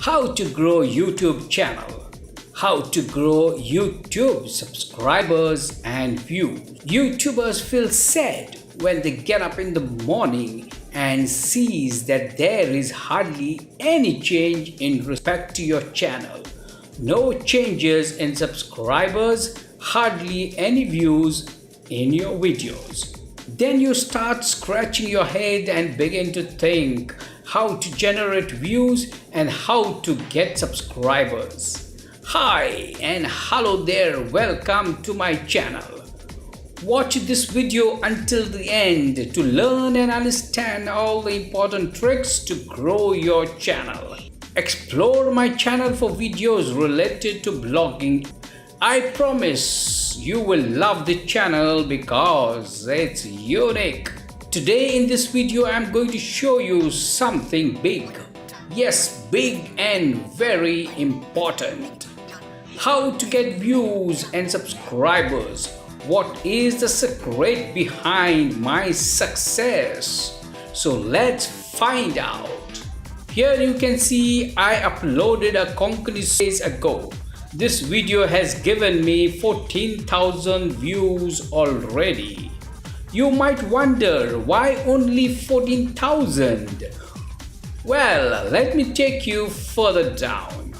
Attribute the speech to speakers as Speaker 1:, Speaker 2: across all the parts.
Speaker 1: How to grow YouTube channel. How to grow YouTube subscribers and views. YouTubers feel sad when they get up in the morning and sees that there is hardly any change in respect to your channel. No changes in subscribers, hardly any views in your videos. Then you start scratching your head and begin to think how to generate views and how to get subscribers. Hi and hello there, welcome to my channel. Watch this video until the end to learn and understand all the important tricks to grow your channel. Explore my channel for videos related to blogging. I promise you will love the channel because it's unique. Today in this video I am going to show you something big. Yes, big and very important. How to get views and subscribers. What is the secret behind my success? So let's find out. Here you can see I uploaded a Konkani days ago. This video has given me 14,000 views already. You might wonder why only 14,000? Well, let me take you further down.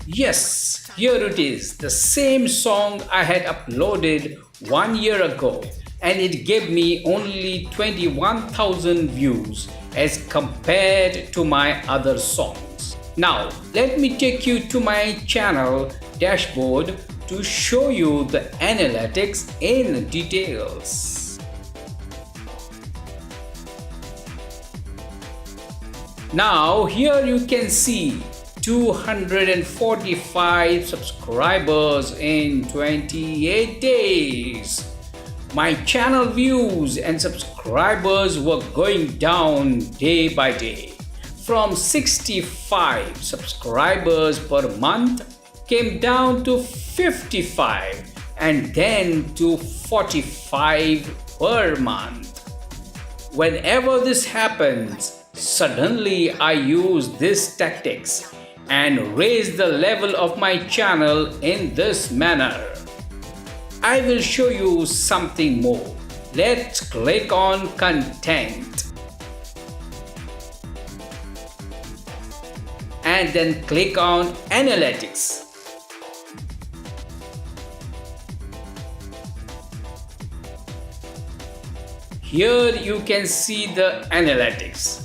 Speaker 1: Yes, here it is, the same song I had uploaded 1 year ago, and it gave me only 21,000 views as compared to my other songs. Now, let me take you to my channel dashboard to show you the analytics in details. Now, here you can see 245 subscribers in 28 days. My channel views and subscribers were going down day by day. From 65 subscribers per month came down to 55 and then to 45 per month. Whenever this happens, suddenly I use these tactics and raise the level of my channel in this manner. I will show you something more. Let's click on content and then click on analytics. Here you can see the analytics.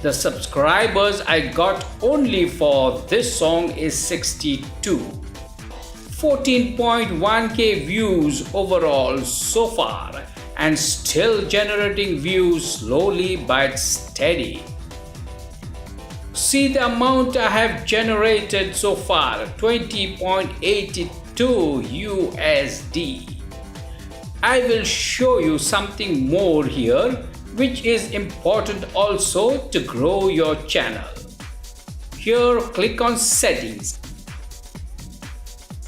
Speaker 1: The subscribers I got only for this song is 62. 14.1k views overall so far and still generating views slowly but steady. See the amount I have generated so far, 20.82 USD. I will show you something more here which is important also to grow your channel. Here click on settings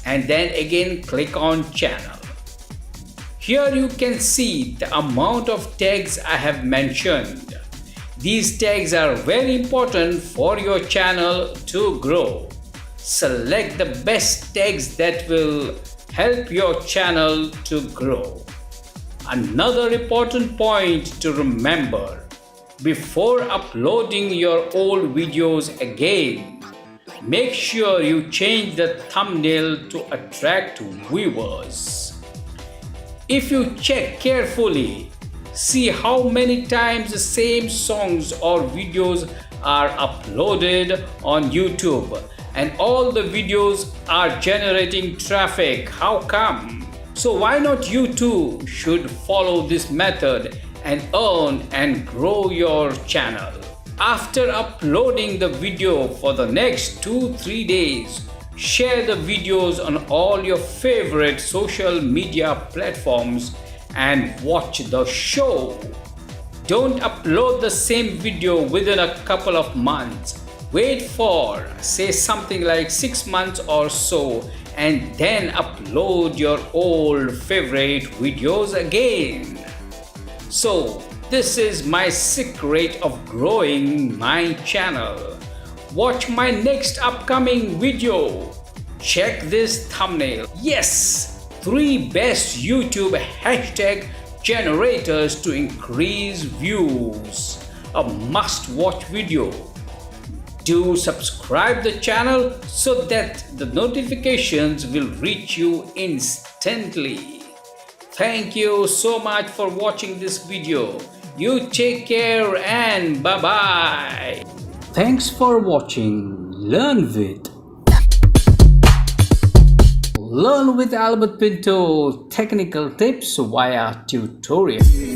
Speaker 1: and then again click on channel. Here you can see the amount of tags I have mentioned. These tags are very important for your channel to grow. Select the best tags that will help your channel to grow. Another important point to remember: before uploading your old videos again, make sure you change the thumbnail to attract viewers. If you check carefully, see how many times the same songs or videos are uploaded on YouTube and all the videos are generating traffic. How come? So why not you too should follow this method and earn and grow your channel. After uploading the video for the next 2-3 days, share the videos on all your favorite social media platforms and watch the show. Don't upload the same video within a couple of months. Wait for, say, something like 6 months or so and then upload your old favorite videos again. So This is my secret of growing my channel. Watch my next upcoming video. Check this thumbnail. Yes, 3 best YouTube hashtag generators to increase views. A must-watch video. Do subscribe the channel so that the notifications will reach you instantly. Thank you so much for watching this video. You take care and bye-bye. Thanks for watching Learn with Albert Pinto technical tips via tutorial.